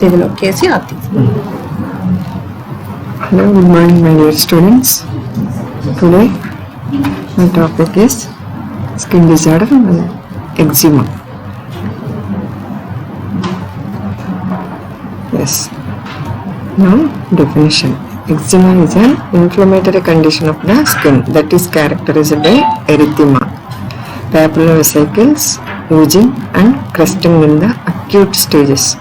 Develop कैसे आती है। Hello, good morning, my dear students. Today, my topic is skin disorder and eczema. Yes. Now, definition. Eczema is an inflammatory condition of the skin that is characterized by erythema, papular vesicles, oozing, and crusting in the acute stages,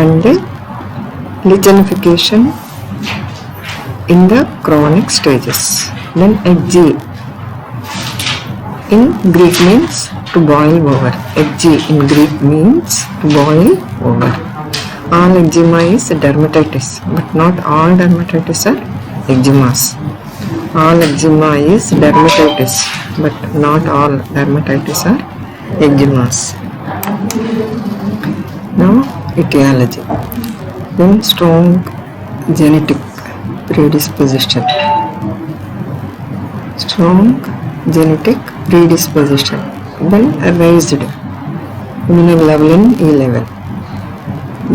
and lichenification in the chronic stages. Then eczy in Greek means to boil over. Eczy in Greek means to boil over. All eczema is dermatitis, but not all dermatitis are eczemas. All eczema is dermatitis, but not all dermatitis are eczemas. Now, etiology. Then strong genetic predisposition. Strong genetic predisposition. Then raised immunoglobulin E level.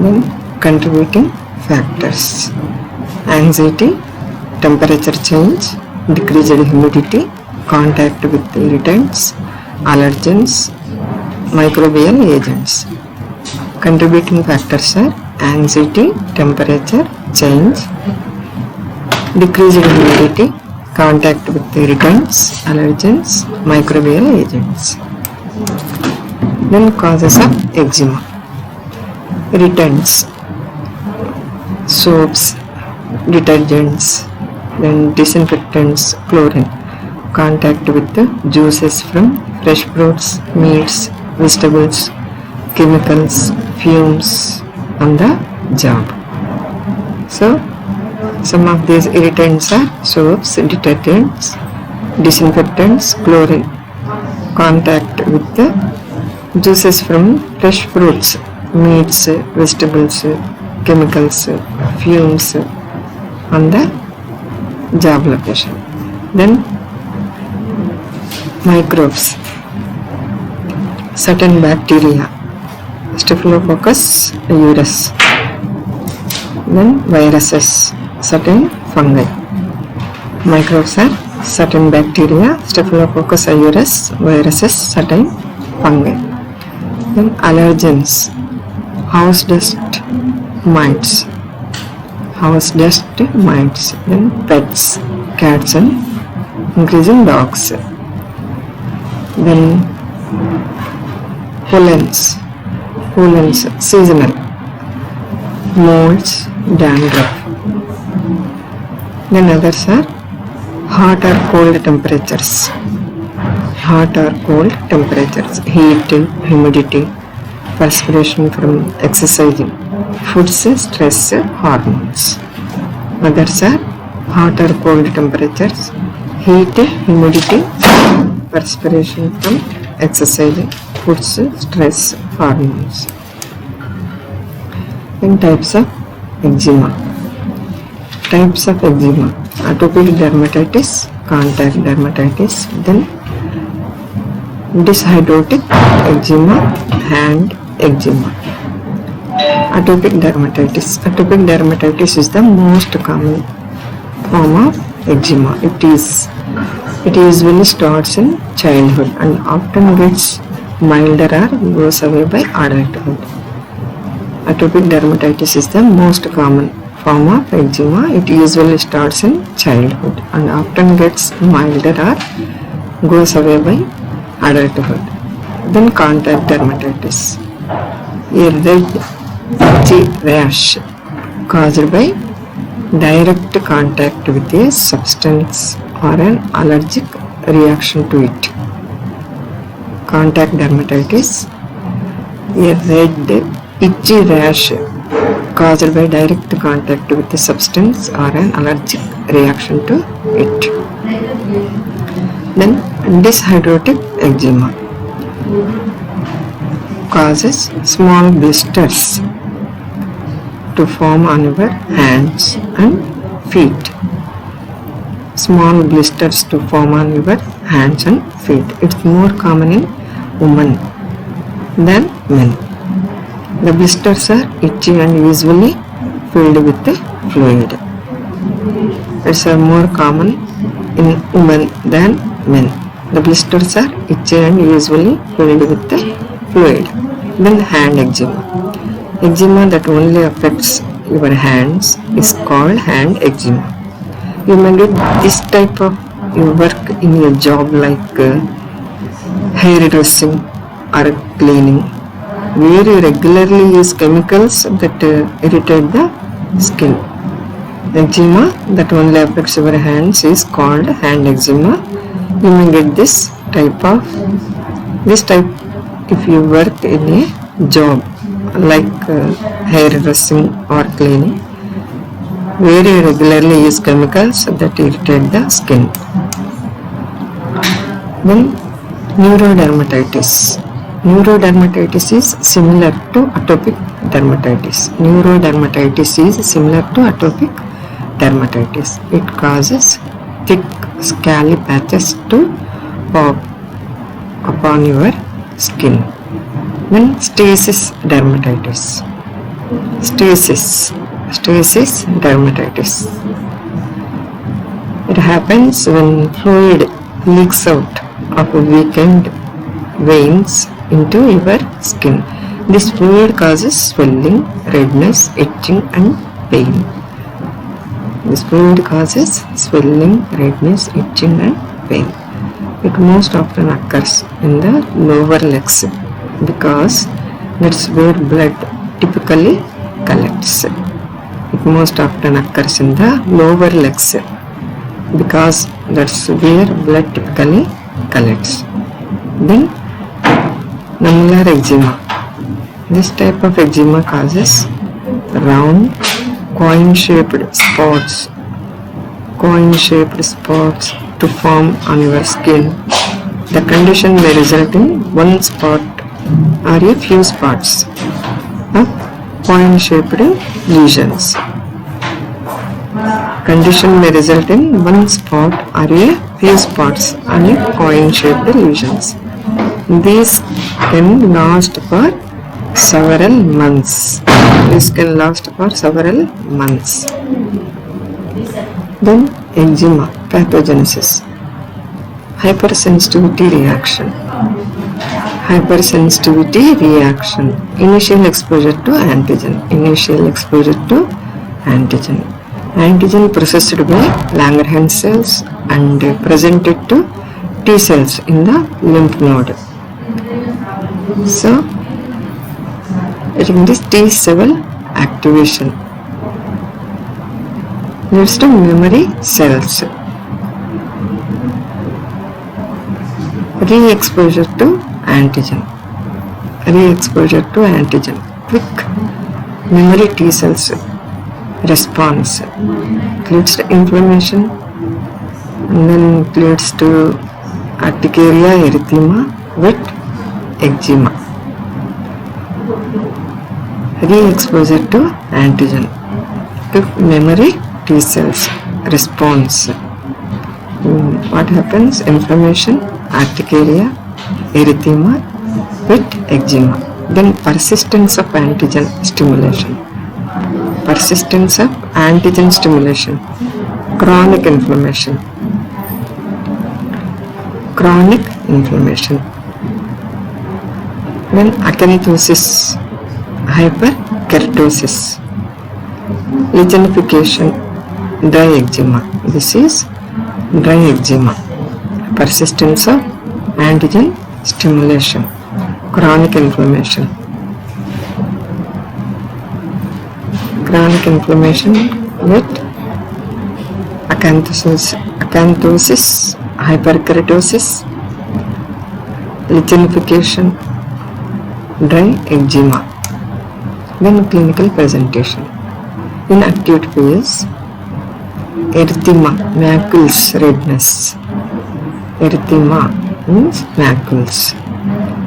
Then contributing factors. Anxiety, temperature change, decreased humidity, contact with irritants, allergens, microbial agents. Contributing factors are anxiety, temperature change, decreased humidity, contact with irritants, allergens, microbial agents. Then causes of eczema. Irritants, soaps, detergents, then disinfectants, chlorine. Contact with the juices from fresh fruits, meats, vegetables, chemicals, fumes on the job. So, some of these irritants are soaps, detergents, disinfectants, chlorine. Contact with the juices from fresh fruits, meats, vegetables, chemicals, fumes on the job location. Then microbes, certain bacteria, Staphylococcus aureus. Then viruses, certain fungi. Microbes are certain bacteria, Staphylococcus aureus, viruses, certain fungi. Then allergens, house dust mites, then pets, cats and increasing dogs. Then pollens, seasonal, molds, dandruff. Then others are hot or cold temperatures. Heat, humidity, perspiration from exercising, foods, stress, hormones. Others are hot or cold temperatures, heat, humidity, perspiration from exercising, foods, stress, hormones. Then types of eczema. Atopic dermatitis, contact dermatitis, then dyshydrotic eczema, hand eczema. Atopic dermatitis is the most common form of eczema. It usually starts in childhood and often gets milder or goes away by adulthood. Atopic dermatitis is the most common form of eczema. It usually starts in childhood and often gets milder or goes away by adulthood. Then contact dermatitis, a red itchy rash caused by direct contact with a substance or an allergic reaction to it. Contact dermatitis, a red itchy rash caused by direct contact with a substance or an allergic reaction to it. Then dyshydrotic eczema causes small blisters to form on your hands and feet. It's more common in women than men. The blisters are itchy and usually filled with fluid. It's more common in women than men. The blisters are itchy and usually filled with fluid. Then hand eczema. Eczema that only affects your hands is called hand eczema. You may get this type of work in your job like hairdressing or cleaning, where you regularly use chemicals that irritate the skin. Eczema that only affects your hands is called hand eczema. You may get this type if you work in a job like hairdressing or cleaning, where you regularly use chemicals that irritate the skin. Then neurodermatitis. Neurodermatitis is similar to atopic dermatitis. Neurodermatitis is similar to atopic dermatitis. It causes thick scaly patches to pop upon your skin. Then stasis dermatitis. Stasis dermatitis. It happens when fluid leaks out of weakened veins into your skin. This fluid causes swelling, redness, itching and pain. This fluid causes swelling, redness, itching and pain. It most often occurs in the lower legs because that's where blood typically collects. It most often occurs in the lower legs because that's where blood typically collects. Then nummular eczema. This type of eczema causes round coin-shaped spots to form on your skin. The condition may result in one spot or a few spots of coin-shaped lesions. Condition may result in one spot or a few spots on a coin-shaped lesions. These can last for several months. Then eczema, pathogenesis. Hypersensitivity reaction. Initial exposure to antigen. Antigen processed by Langerhans cells and presented to T cells in the lymph node. So, it is T cell activation. Leads to memory cells. Re-exposure to antigen. Quick memory T cells response leads to inflammation and then leads to urticaria, erythema, wet eczema. Re-exposure to antigen. Quick memory T cells response. What happens? Inflammation, urticaria, erythema, wet eczema. Then persistence of antigen stimulation. Chronic inflammation. Then acanthosis, hyperkeratosis, lichenification, dry eczema. This is dry eczema. Persistence of antigen stimulation. Chronic inflammation with acanthosis, hyperkeratosis, lichenification, dry eczema. Then clinical presentation. In acute phase, erythema, macules redness. Erythema means macules.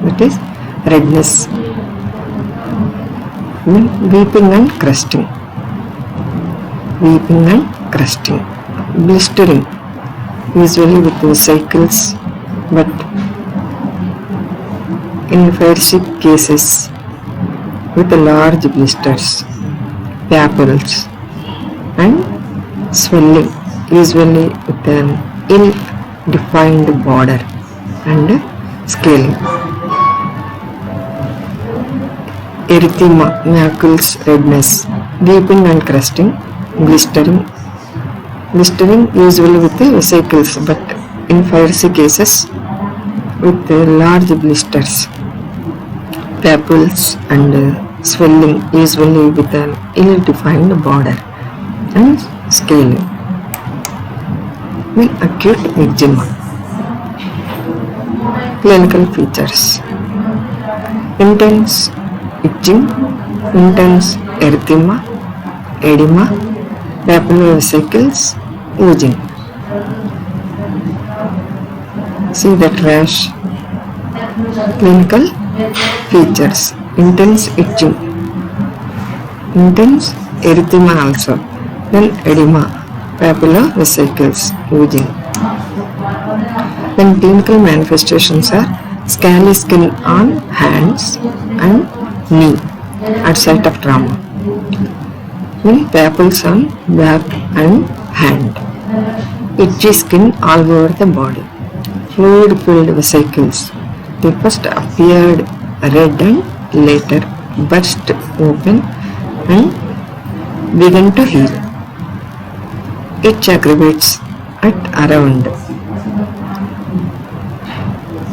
That is redness. Then weeping and crusting. Blistering, usually with vesicles, but in ferritic cases with large blisters, papules, and swelling, usually with an ill-defined border and scaling. Erythema, macules redness, deepening and crusting, blistering, usually with vesicles, but in fibrous cases with large blisters, papules and swelling, usually with an ill-defined border and scaling. Then acute eczema. Clinical features: intense itching, intense erythema, edema, papular vesicles, oozing. See that rash. Clinical features: intense itching, intense erythema also, then edema, papular vesicles, oozing. Then clinical manifestations are scaly skin on hands and knee at site of trauma. Then papules on back and hand. Itchy skin all over the body. Fluid-filled vesicles. They first appeared red and later burst open and began to heal. Itch aggravates at around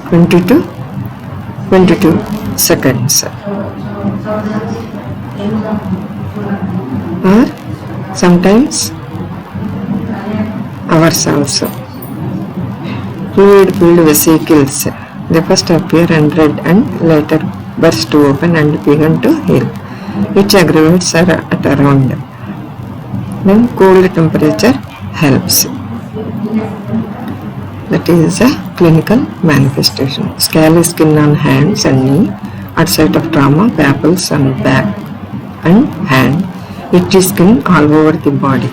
20 to 22 seconds, or sometimes hours also. Fluid-filled vesicles, they first appear and red and later burst open and begin to heal. Itch aggravates are at around. Then cold temperature helps. That is a clinical manifestation. Scaly skin on hands and knee at site of trauma, papules on back and hand. Itchy skin all over the body.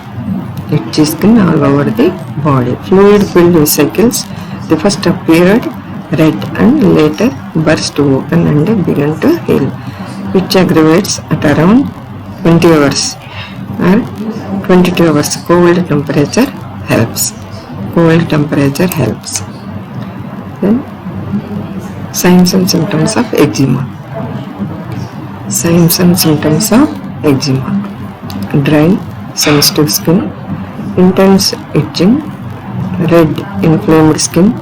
Itchy skin all over the body. Fluid-filled vesicles, they first appeared red and later burst open and began to heal. Itch aggravates at around 20 hours or 22 hours. Cold temperature helps. Cold temperature helps. Then signs and symptoms of eczema. Signs and symptoms of eczema: dry, sensitive skin, intense itching, red inflamed skin,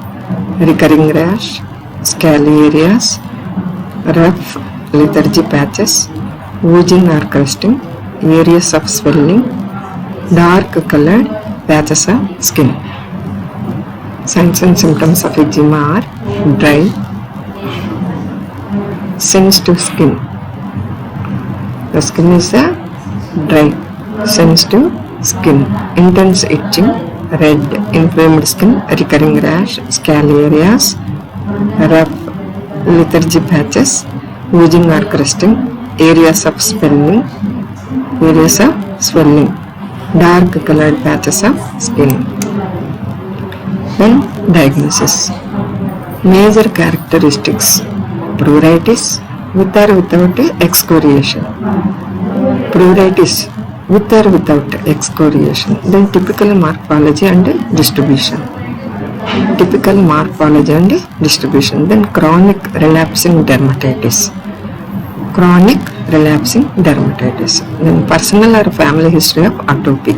recurring rash, scaly areas, rough lethargy patches, oozing or crusting, areas of swelling, dark colored patches of skin. Signs and symptoms of eczema are dry, sensitive skin. The skin is dry, sensitive skin, intense itching, red inflamed skin, recurring rash, scaly areas, rough lethargy patches, oozing or crusting, areas of swelling, dark colored patches of skin. Then diagnosis. Major characteristics: pruritus with or without excoriation. Pruritus with or without excoriation. Then typical morphology and distribution. Typical morphology and distribution. Then chronic relapsing dermatitis. Chronic relapsing dermatitis. Then personal or family history of atopy.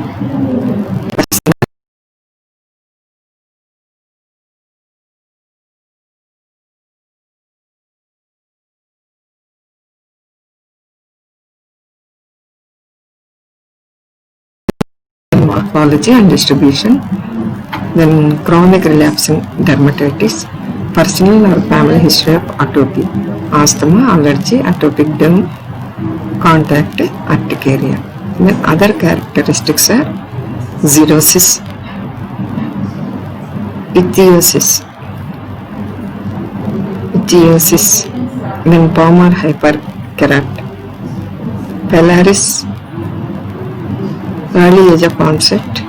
Morphology and distribution. Then chronic relapsing dermatitis, personal or family history of atopy, asthma, allergy, atopic derm, contact urticaria. Then other characteristics are xerosis, ichthyosis, then palmar hyperkerat, pilaris, early age of onset,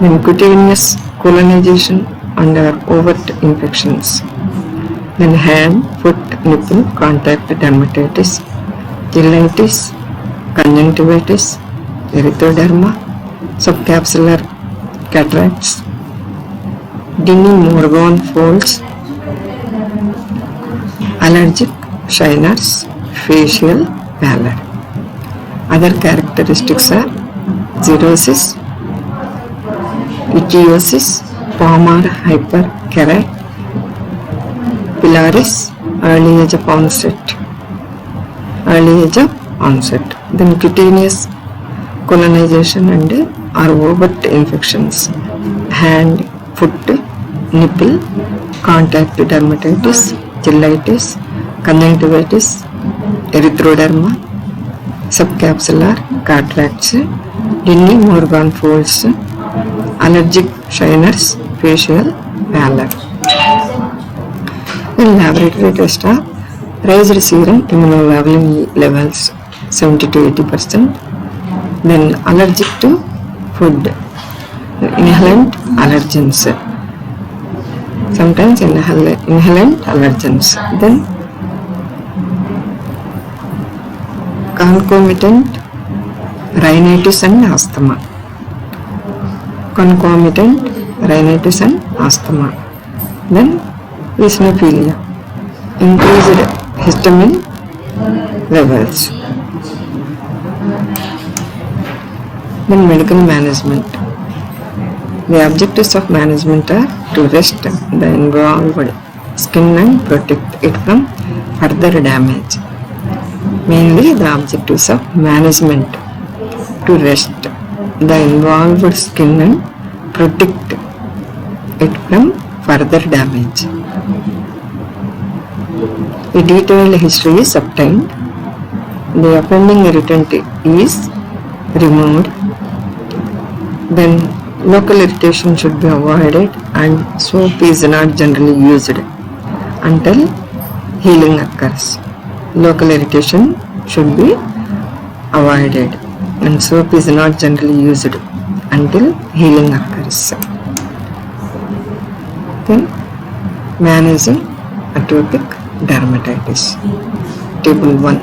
then cutaneous colonization under overt infections, then hand, foot, nipple contact dermatitis, cheilitis, conjunctivitis, erythroderma, subcapsular cataracts, Denny-Morgan folds, allergic shiners, facial pallor. Other characteristics are xerosis, ichthyosis, palmar hyperkerate, pilaris, early age of onset. Then cutaneous colonization and or overt infections, hand, foot, nipple, contact dermatitis, cheilitis, conjunctivitis, erythroderma, subcapsular cataracts, Denny-Morgan folds, allergic shiners, facial pallor. In laboratory test are raised serum immunoglobulin levels 70 to 80%, then allergic to food, inhalant allergens, sometimes inhalant allergens, then concomitant rhinitis and asthma, then eosinophilia, increased histamine levels. Then medical management. The objectives of management are to rest the involved skin and protect it from further damage. Mainly the objectives of management to rest the involved skin and protect it from further damage. A detailed history is obtained. The offending irritant is removed. Then local irritation should be avoided and soap is not generally used until healing occurs. Local irritation should be avoided and soap is not generally used until healing occurs. Then managing atopic dermatitis. Table 1.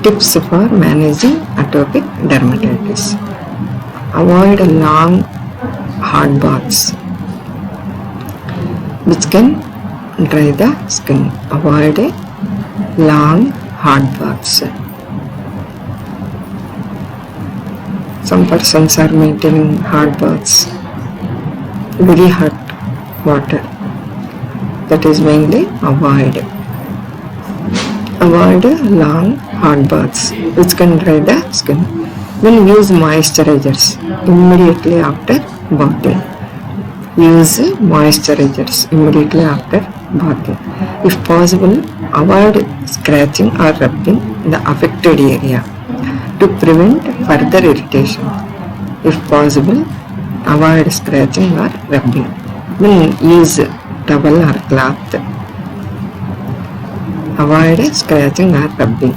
Tips for managing atopic dermatitis. Avoid long hot baths which can dry the skin. Avoid long hot baths. Some persons are maintaining hot baths, very hot water. That is mainly avoid long hot baths which can dry the skin. Then use moisturizers immediately after bathing. If possible, avoid scratching or rubbing the affected area to prevent further irritation. If possible, avoid scratching or rubbing. Then use towel or cloth. Avoid scratching or rubbing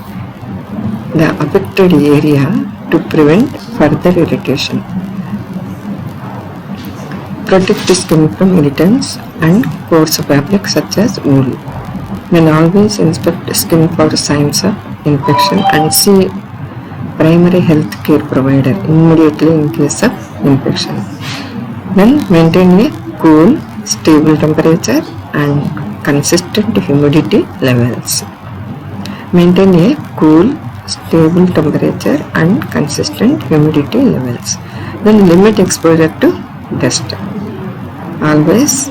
the affected area to prevent further irritation. Protect the skin from irritants and coarse fabric such as wool. Then always inspect skin for signs of infection and see primary health care provider immediately in case of infection. Then maintain a cool, stable temperature and consistent humidity levels. Maintain a cool, stable temperature and consistent humidity levels. Then limit exposure to dust. Always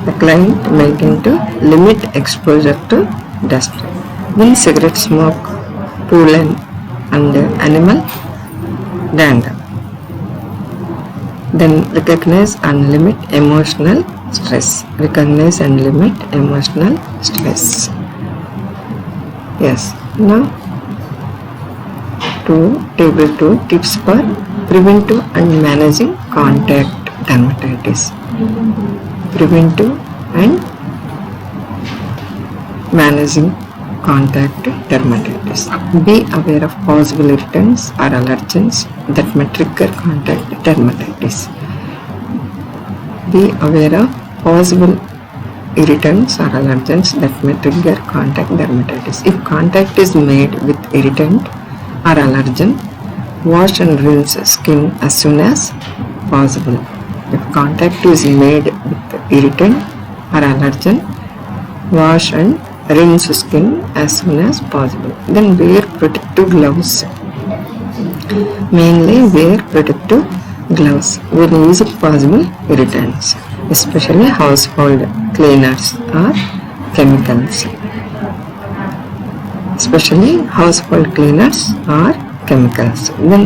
the client maintain to limit exposure to dust. Then cigarette smoke, pollen and animal dander. Then recognize and limit emotional stress. Yes. Now to table 2, tips for preventive and managing contact dermatitis. Preventive and managing contact dermatitis. Be aware of possible irritants or allergens that may trigger contact dermatitis. Be aware of possible irritants or allergens that may trigger contact dermatitis. If contact is made with irritant or allergen, wash and rinse skin as soon as possible. If contact is made with irritant or allergen, wash and rinse skin as soon as possible. Then wear protective gloves. Mainly wear protective gloves when using possible irritants, especially household cleaners or chemicals. Then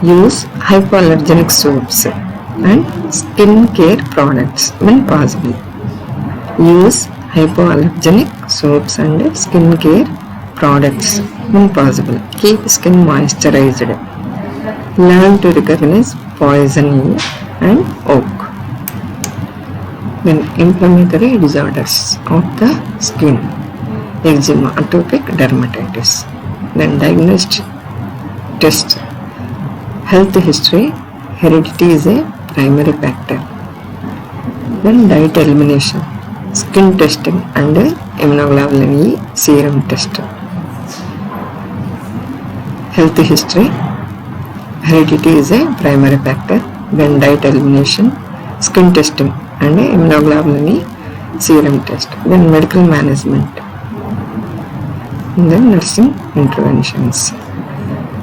use hypoallergenic soaps and skin care products when possible. Use hypoallergenic soaps and skin care products when possible. Keep skin moisturized. Learn to recognize poison ivy and oak. Then inflammatory disorders of the skin, eczema, atopic dermatitis. Then diagnosed test. Health history, heredity is a primary factor. Then diet elimination, skin testing and immunoglobulin E serum test. Health history, heredity is a primary factor. Then diet elimination, skin testing and immunoglobulin E serum test. Then medical management. And then nursing interventions.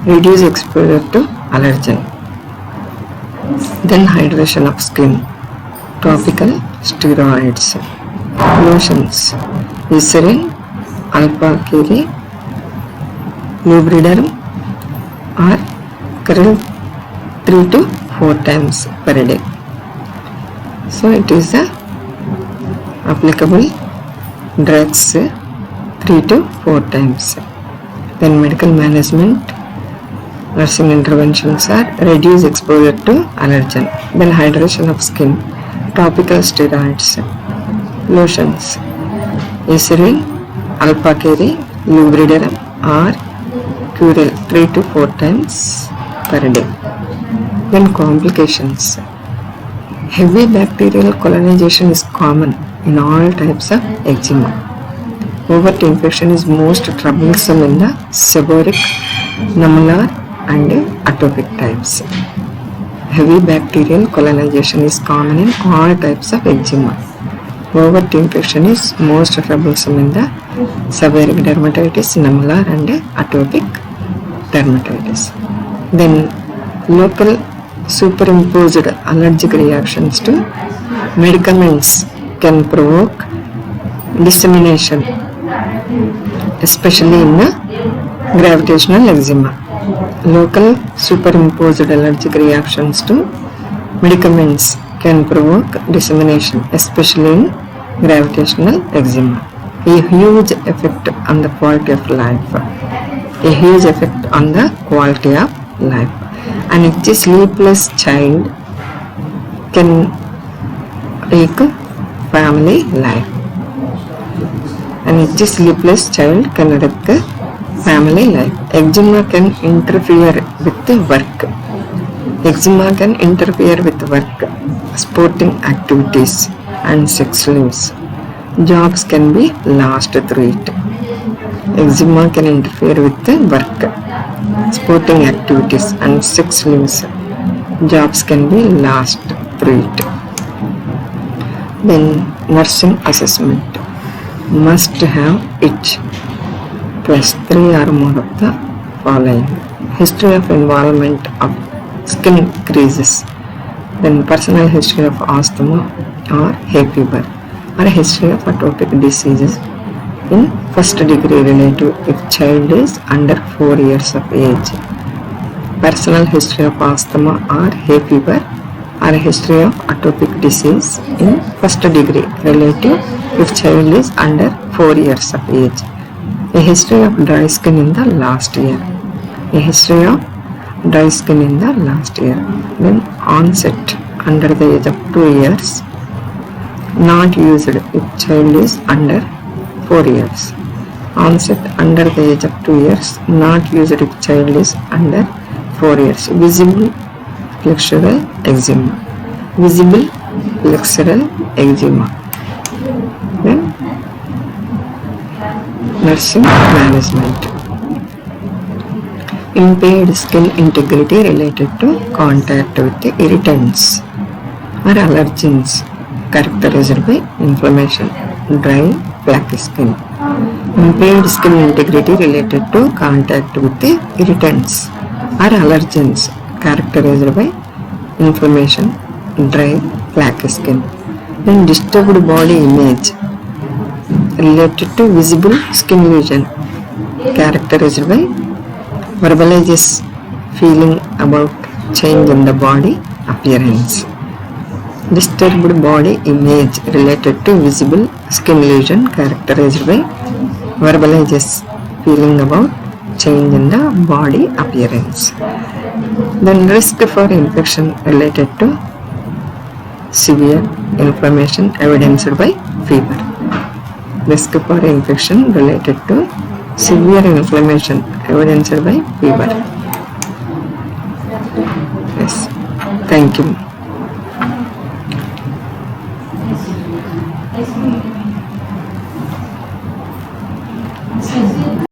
Reduce exposure to allergen. Then hydration of skin. Topical steroids. Lotions. Eucerin, alpha keri, lubriderm or curl 3 to 4 times per day. So it is the applicable drugs 3 to 4 times. Then medical management, nursing interventions are reduce exposure to allergen. Then hydration of skin, topical steroids, lotions, Eucerin, alpha keri, lubriderm or curl 3 to 4 times per day. Then complications. Heavy bacterial colonization is common in all types of eczema. Overt infection is most troublesome in the seborrheic, nummular and atopic types. Heavy bacterial colonization is common in all types of eczema. Overt infection is most troublesome in the seborrheic dermatitis, nummular and atopic dermatitis. Then local superimposed allergic reactions to medicaments can provoke dissemination, especially in gravitational eczema. Local superimposed allergic reactions to medicaments can provoke dissemination, especially in gravitational eczema. A huge effect on the quality of life. An itchy sleepless child can take family life. Eczema can interfere with work, sporting activities and sex lives. Jobs can be lost through it. Eczema can interfere with work, sporting activities and sex lives. Jobs can be lost through it. Then nursing assessment. Must have itch plus 3 or more of the following. History of involvement of skin creases. Then personal history of asthma or hay fever, or history of atopic diseases in first degree relative if child is under 4 years of age. Personal history of asthma or hay fever, or history of atopic disease in first degree relative if child is under 4 years of age. A history of dry skin in the last year. Then onset under the age of 2 years. Not used if child is under 4 years. Onset under the age of 2 years. Not used if child is under 4 years. Visible flexural eczema. Then nursing management. Impaired skin integrity related to contact with the irritants or allergens characterized by inflammation, dry, black skin. Impaired skin integrity related to contact with the irritants or allergens characterized by inflammation, dry, black skin. Then disturbed body image related to visible skin lesion characterized by verbalizes feeling about change in the body appearance. Disturbed body image related to visible skin lesion characterized by verbalizes feeling about change in the body appearance. Then risk for infection related to severe inflammation evidenced by fever. Risk for infection related to severe inflammation evidenced by fever. Yes. Thank you.